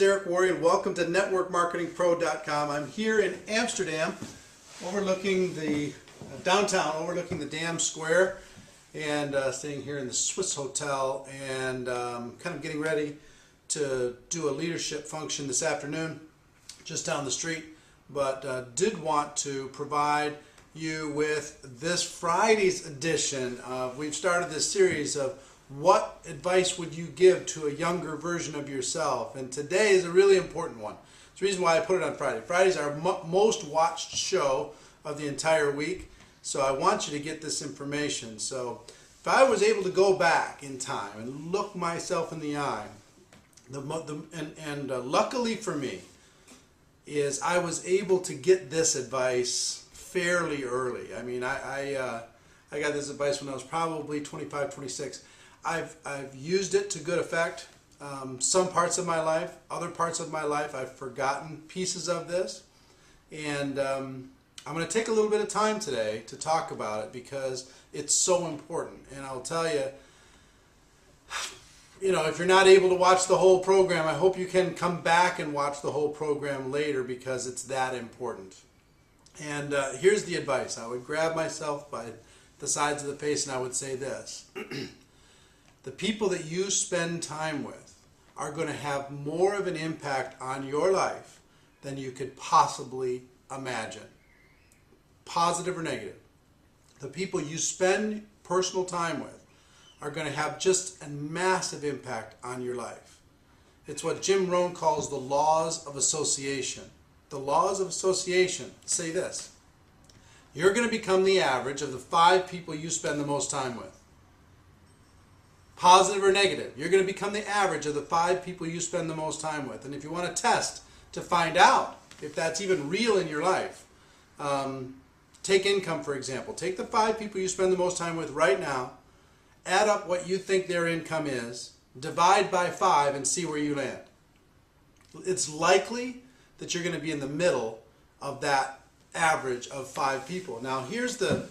Eric Worre, and welcome to networkmarketingpro.com. I'm here in Amsterdam, overlooking the downtown, overlooking the Dam Square, and staying here in the Swiss Hotel, and kind of getting ready to do a leadership function this afternoon, just down the street. But did want to provide you with this Friday's edition of, we've started this series of what advice would you give to a younger version of yourself? And today is a really important one. It's the reason why I put it on Friday. Friday's our most watched show of the entire week. So I want you to get this information. So if I was able to go back in time and look myself in the eye, luckily for me, is I was able to get this advice fairly early. I mean, I got this advice when I was probably 25, 26. I've used it to good effect. Some parts of my life, other parts of my life, I've forgotten pieces of this. And I'm going to take a little bit of time today to talk about it because it's so important. And I'll tell you, if you're not able to watch the whole program, I hope you can come back and watch the whole program later because it's that important. And here's the advice. I would grab myself by the sides of the face and I would say this. The people that you spend time with are going to have more of an impact on your life than you could possibly imagine. Positive or negative. The people you spend personal time with are going to have just a massive impact on your life. It's what Jim Rohn calls the laws of association. The laws of association say this. You're going to become the average of the 5 people you spend the most time with. Positive or negative, you're going to become the average of the 5 people you spend the most time with. And if you want to test to find out if that's even real in your life, take income, for example. Take the 5 people you spend the most time with right now, add up what you think their income is, divide by 5, and see where you land. It's likely that you're going to be in the middle of that average of 5 people. Now, here's the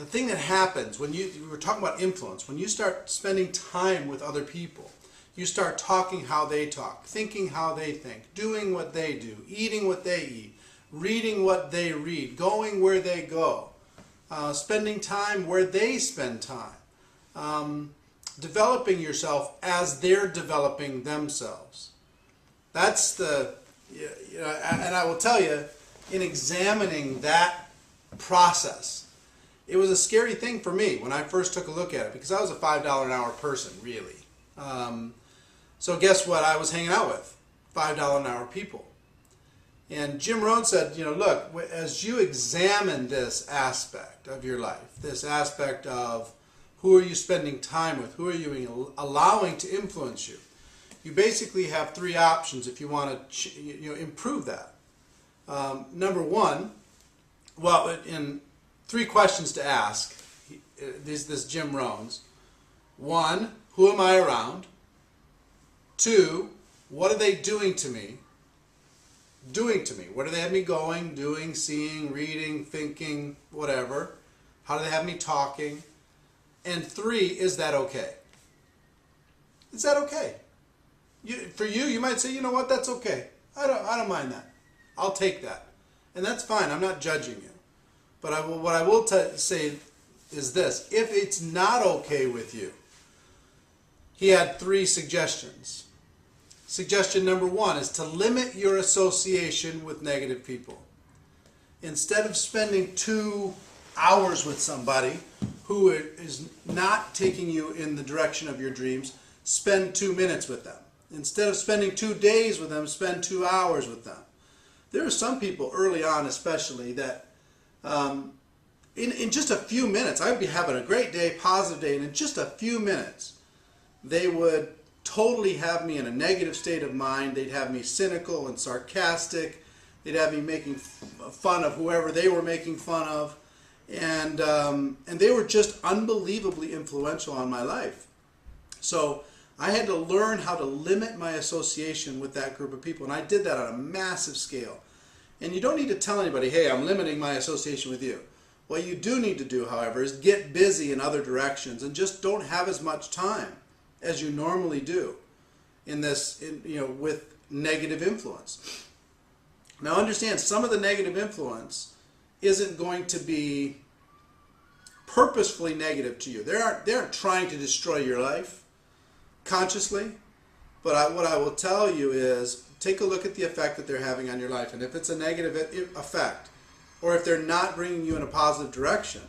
thing that happens when we were talking about influence. When you start spending time with other people, you start talking how they talk, thinking how they think, doing what they do, eating what they eat, reading what they read, going where they go, spending time where they spend time, developing yourself as they're developing themselves. That's and I will tell you, in examining that process, it was a scary thing for me when I first took a look at it because I was a $5 an hour person, really. So guess what I was hanging out with? $5 an hour people. And Jim Rohn said, look, as you examine this aspect of your life, this aspect of who are you spending time with, who are you allowing to influence you, you basically have 3 options if you want to improve that. Number one, in 3 questions to ask, this Jim Rohn's. 1, who am I around? 2, what are they doing to me? Where do they have me going, doing, seeing, reading, thinking, whatever? How do they have me talking? And 3, is that okay? Is that okay? For you, you might say, you know what, that's okay. I don't mind that. I'll take that. And that's fine. I'm not judging you. But what I will say is this. If it's not okay with you, he had 3 suggestions. Suggestion number 1 is to limit your association with negative people. Instead of spending 2 hours with somebody who is not taking you in the direction of your dreams, spend 2 minutes with them. Instead of spending 2 days with them, spend 2 hours with them. There are some people early on especially that in just a few minutes, I'd be having a great day, positive day, and in just a few minutes, they would totally have me in a negative state of mind. They'd have me cynical and sarcastic. They'd have me making fun of whoever they were making fun of. And they were just unbelievably influential on my life. So I had to learn how to limit my association with that group of people. And I did that on a massive scale. And you don't need to tell anybody, hey, I'm limiting my association with you. What you do need to do, however, is get busy in other directions and just don't have as much time as you normally do. with negative influence. Now understand, some of the negative influence isn't going to be purposefully negative to you. They aren't trying to destroy your life consciously, but what I will tell you is take a look at the effect that they're having on your life, and if it's a negative effect, or if they're not bringing you in a positive direction,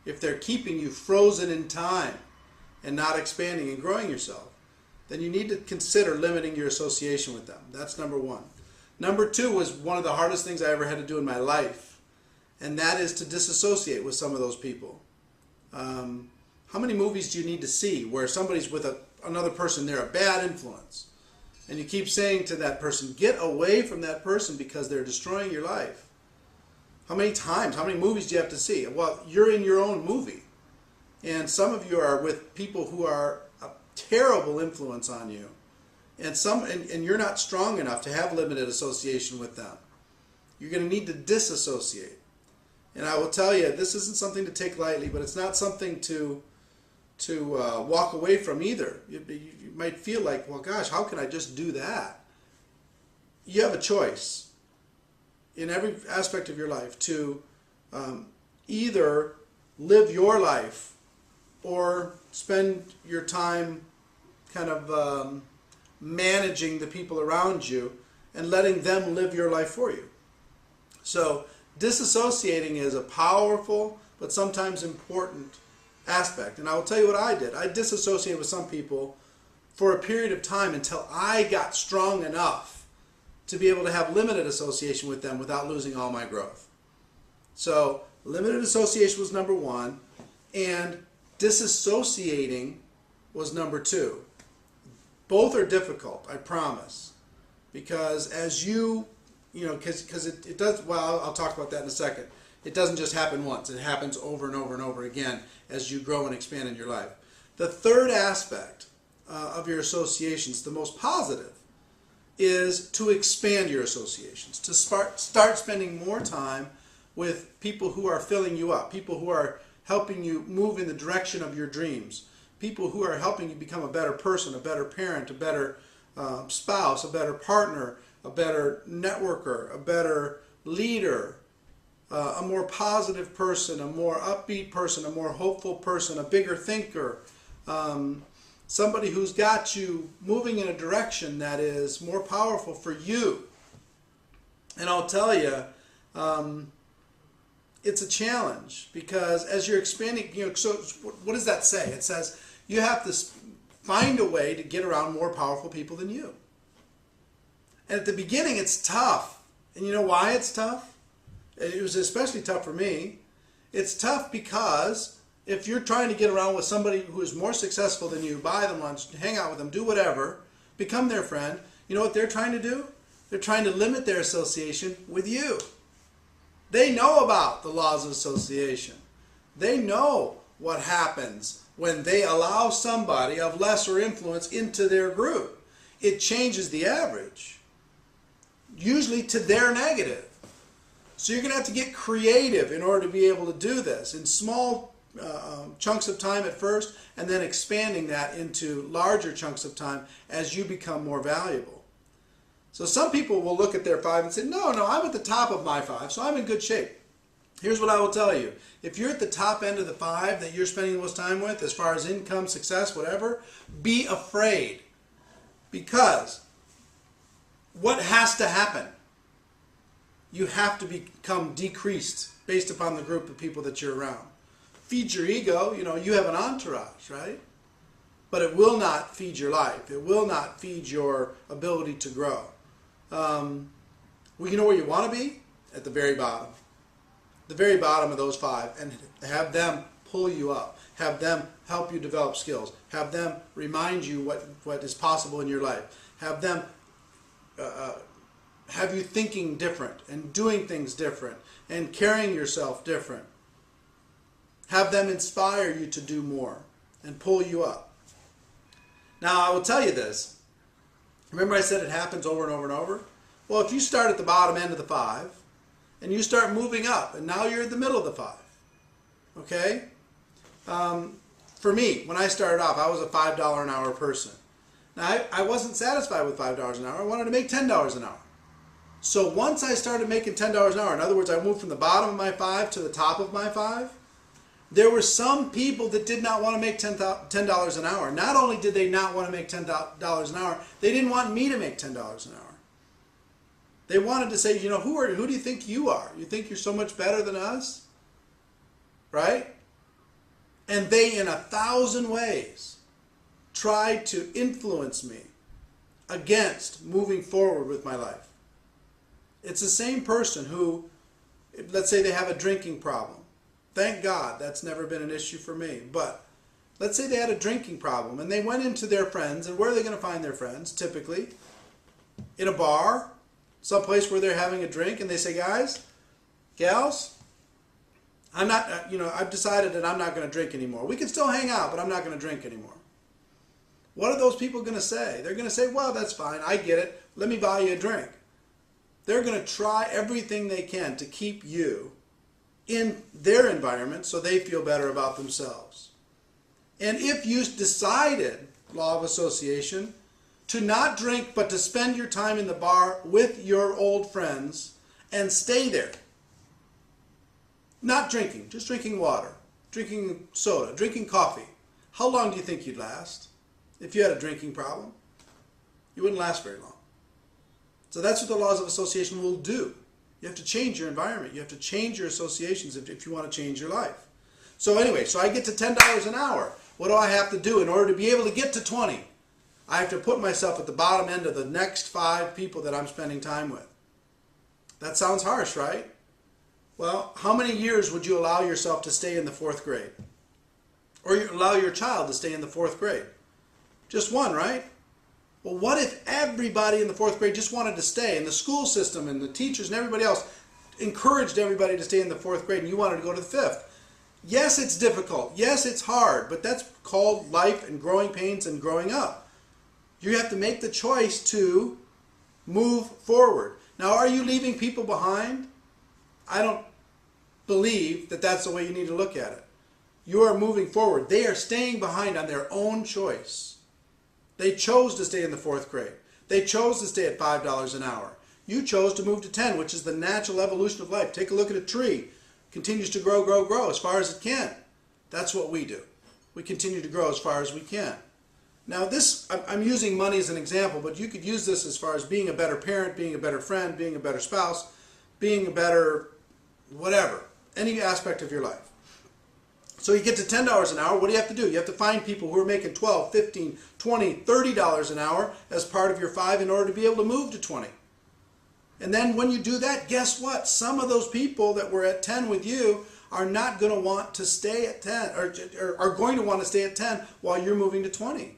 if they're keeping you frozen in time and not expanding and growing yourself, then you need to consider limiting your association with them. That's number one. Number two was one of the hardest things I ever had to do in my life, and that is to disassociate with some of those people. How many movies do you need to see where somebody's with another person, they're a bad influence, and you keep saying to that person, get away from that person because they're destroying your life? How many times, how many movies do you have to see? Well, you're in your own movie. And some of you are with people who are a terrible influence on you. And you're not strong enough to have limited association with them. You're going to need to disassociate. And I will tell you, this isn't something to take lightly, but it's not something to walk away from either. You might feel like, well, gosh, how can I just do that? You have a choice in every aspect of your life to either live your life or spend your time kind of managing the people around you and letting them live your life for you. So disassociating is a powerful but sometimes important aspect. And I will tell you what I did. I disassociated with some people for a period of time until I got strong enough to be able to have limited association with them without losing all my growth. So limited association was number one, and disassociating was number two. Both are difficult, I promise, because as because it does, well, I'll talk about that in a second. It doesn't just happen once. It happens over and over and over again as you grow and expand in your life. The third aspect of your associations, the most positive, is to expand your associations, to start spending more time with people who are filling you up, people who are helping you move in the direction of your dreams, people who are helping you become a better person, a better parent, a better spouse, a better partner, a better networker, a better leader, a more positive person, a more upbeat person, a more hopeful person, a bigger thinker, somebody who's got you moving in a direction that is more powerful for you. And I'll tell you, it's a challenge because as you're expanding, so what does that say? It says you have to find a way to get around more powerful people than you. And at the beginning, it's tough. And you know why it's tough? It was especially tough for me. It's tough because if you're trying to get around with somebody who is more successful than you, buy them lunch, hang out with them, do whatever, become their friend, you know what they're trying to do? They're trying to limit their association with you. They know about the laws of association. They know what happens when they allow somebody of lesser influence into their group. It changes the average, usually to their negative. So you're going to have to get creative in order to be able to do this in small chunks of time at first, and then expanding that into larger chunks of time as you become more valuable. So some people will look at their 5 and say, no, I'm at the top of my 5, so I'm in good shape. Here's what I will tell you. If you're at the top end of the 5 that you're spending the most time with, as far as income, success, whatever, be afraid. Because what has to happen? You have to become decreased based upon the group of people that you're around. Feed your ego, you have an entourage, right? But it will not feed your life. It will not feed your ability to grow. Well, you know where you want to be? At the very bottom. The very bottom of those 5, and have them pull you up. Have them help you develop skills. Have them remind you what is possible in your life. Have them have you thinking different and doing things different and carrying yourself different. Have them inspire you to do more and pull you up. Now, I will tell you this. Remember I said it happens over and over and over? Well, if you start at the bottom end of the 5 and you start moving up and now you're in the middle of the 5, okay? For me, when I started off, I was a $5 an hour person. Now, I wasn't satisfied with $5 an hour. I wanted to make $10 an hour. So once I started making $10 an hour, in other words, I moved from the bottom of my 5 to the top of my 5, there were some people that did not want to make $10 an hour. Not only did they not want to make $10 an hour, they didn't want me to make $10 an hour. They wanted to say, you know, who do you think you are? You think you're so much better than us? Right? And they, in 1,000 ways, tried to influence me against moving forward with my life. It's the same person who, let's say they have a drinking problem. Thank God that's never been an issue for me. But let's say they had a drinking problem and they went into their friends. And where are they going to find their friends? Typically in a bar, someplace where they're having a drink, and they say, guys, gals, I'm not, I've decided that I'm not going to drink anymore. We can still hang out, but I'm not going to drink anymore. What are those people going to say? They're going to say, well, that's fine. I get it. Let me buy you a drink. They're going to try everything they can to keep you in their environment so they feel better about themselves. And if you decided, law of association, to not drink but to spend your time in the bar with your old friends and stay there, not drinking, just drinking water, drinking soda, drinking coffee, how long do you think you'd last? If you had a drinking problem, you wouldn't last very long. So that's what the laws of association will do. You have to change your environment. You have to change your associations if you want to change your life. So anyway, so I get to $10 an hour. What do I have to do in order to be able to get to 20? I have to put myself at the bottom end of the next 5 people that I'm spending time with. That sounds harsh, right? Well, how many years would you allow yourself to stay in the 4th grade? Or you allow your child to stay in the 4th grade? Just one, right? Well, what if everybody in the 4th grade just wanted to stay, and the school system and the teachers and everybody else encouraged everybody to stay in the 4th grade and you wanted to go to the 5th? Yes, it's difficult. Yes, it's hard, but that's called life and growing pains and growing up. You have to make the choice to move forward. Now, are you leaving people behind? I don't believe that that's the way you need to look at it. You are moving forward. They are staying behind on their own choice. They chose to stay in the 4th grade. They chose to stay at $5 an hour. You chose to move to 10, which is the natural evolution of life. Take a look at a tree. It continues to grow, grow, grow as far as it can. That's what we do. We continue to grow as far as we can. Now this, I'm using money as an example, but you could use this as far as being a better parent, being a better friend, being a better spouse, being a better whatever, any aspect of your life. So you get to $10 an hour, what do you have to do? You have to find people who are making $12, $15, $20, $30 an hour as part of your 5 in order to be able to move to 20. And then when you do that, guess what? Some of those people that were at 10 with you are not going to want to stay at 10, or are going to want to stay at 10 while you're moving to 20.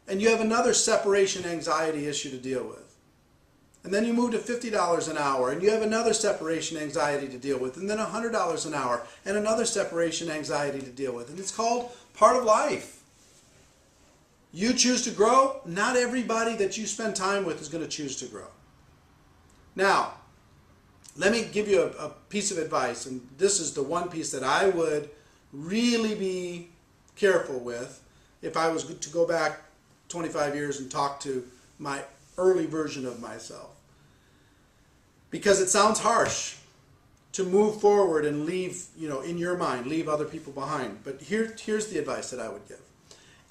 And you have another separation anxiety issue to deal with. And then you move to $50 an hour, and you have another separation anxiety to deal with, and then $100 an hour, and another separation anxiety to deal with. And it's called part of life. You choose to grow. Not everybody that you spend time with is going to choose to grow. Now, let me give you a piece of advice, and this is the one piece that I would really be careful with if I was to go back 25 years and talk to my early version of myself. Because it sounds harsh to move forward and leave, in your mind, leave other people behind. But here's the advice that I would give.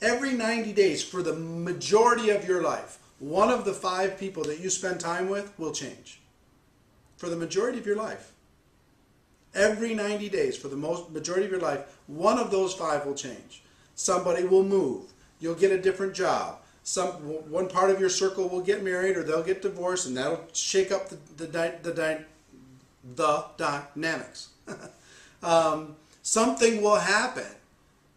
Every 90 days, for the majority of your life, one of the 5 people that you spend time with will change. For the majority of your life. Every 90 days, for the majority of your life, one of those 5 will change. Somebody will move. You'll get a different job. One part of your circle will get married or they'll get divorced, and that'll shake up the dynamics. Something will happen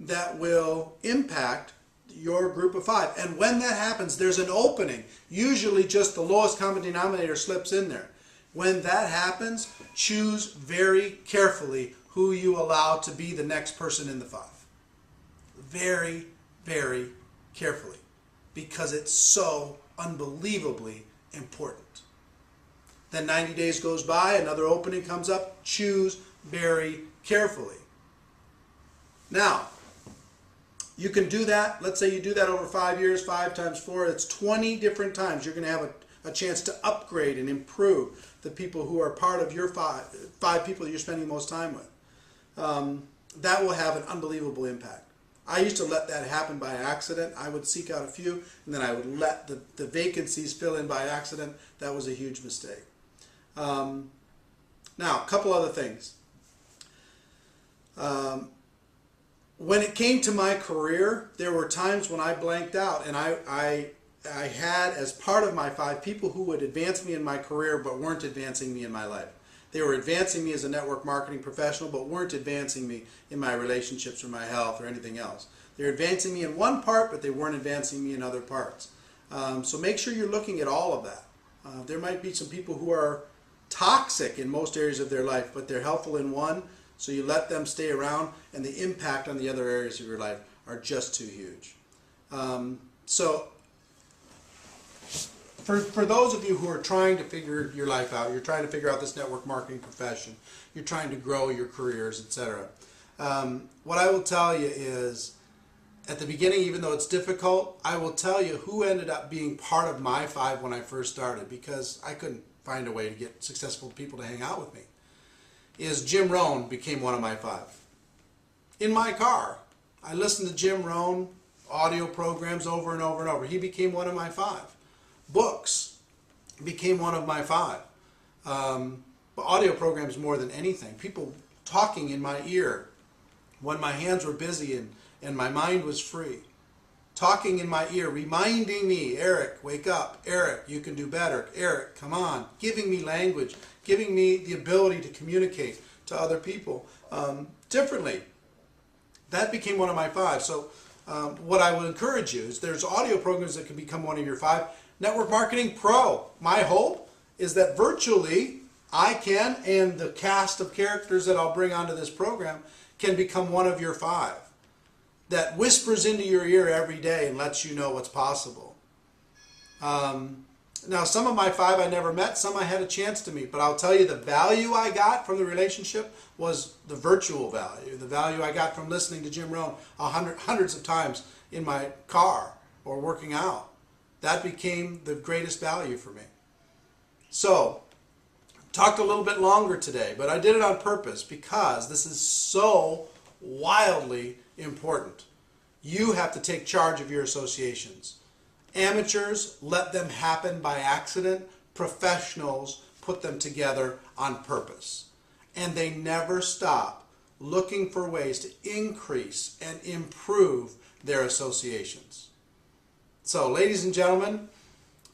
that will impact your group of 5. And when that happens, there's an opening. Usually just the lowest common denominator slips in there. When that happens, choose very carefully who you allow to be the next person in the 5. Very, very carefully. Because it's so unbelievably important. Then 90 days goes by, another opening comes up. Choose very carefully. Now, You can do that. Let's say you do that over 5 years, 5 times 4, it's 20 different times. You're going to have a chance to upgrade and improve the people who are part of your five people you're spending most time with. That will have an unbelievable impact. I used to let that happen by accident. I would seek out a few, and then I would let the vacancies fill in by accident. That was a huge mistake. Now, a couple other things. When it came to my career, there were times when I blanked out, and I had as part of my 5 people who would advance me in my career but weren't advancing me in my life. They were advancing me as a network marketing professional but weren't advancing me in my relationships or my health or anything else. They're advancing me in one part, but they weren't advancing me in other parts. So make sure you're looking at all of that. There might be some people who are toxic in most areas of their life, but they're helpful in one, so you let them stay around, and the impact on the other areas of your life are just too huge. For those of you who are trying to figure your life out, you're trying to figure out this network marketing profession, you're trying to grow your careers, etc. What I will tell you is, at the beginning, even though it's difficult, I will tell you who ended up being part of my 5 when I first started, because I couldn't find a way to get successful people to hang out with me, is Jim Rohn became one of my 5. In my car, I listened to Jim Rohn audio programs over and over and over. He became one of my 5. Books became one of my 5. But audio programs more than anything. People talking in my ear when my hands were busy and my mind was free. Talking in my ear, reminding me, Eric, wake up. Eric, you can do better. Eric, come on. Giving me language. Giving me the ability to communicate to other people differently. That became one of my 5. So what I would encourage you is there's audio programs that can become one of your 5. Network Marketing Pro. My hope is that virtually I can, and the cast of characters that I'll bring onto this program, can become one of your 5. That whispers into your ear every day and lets you know what's possible. Now, some of my 5 I never met, some I had a chance to meet, but I'll tell you the value I got from the relationship was the virtual value. The value I got from listening to Jim Rohn hundreds of times in my car or working out. That became the greatest value for me. So, talked a little bit longer today, but I did it on purpose because this is so wildly important. You have to take charge of your associations. Amateurs let them happen by accident. Professionals put them together on purpose. And they never stop looking for ways to increase and improve their associations. So, ladies and gentlemen,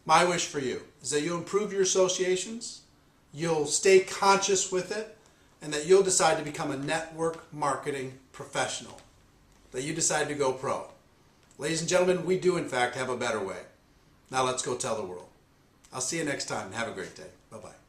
my wish for you is that you'll improve your associations, you'll stay conscious with it, and that you'll decide to become a network marketing professional, that you decide to go pro. Ladies and gentlemen, we do in fact have a better way. Now let's go tell the world. I'll see you next time. Have a great day. Bye-bye.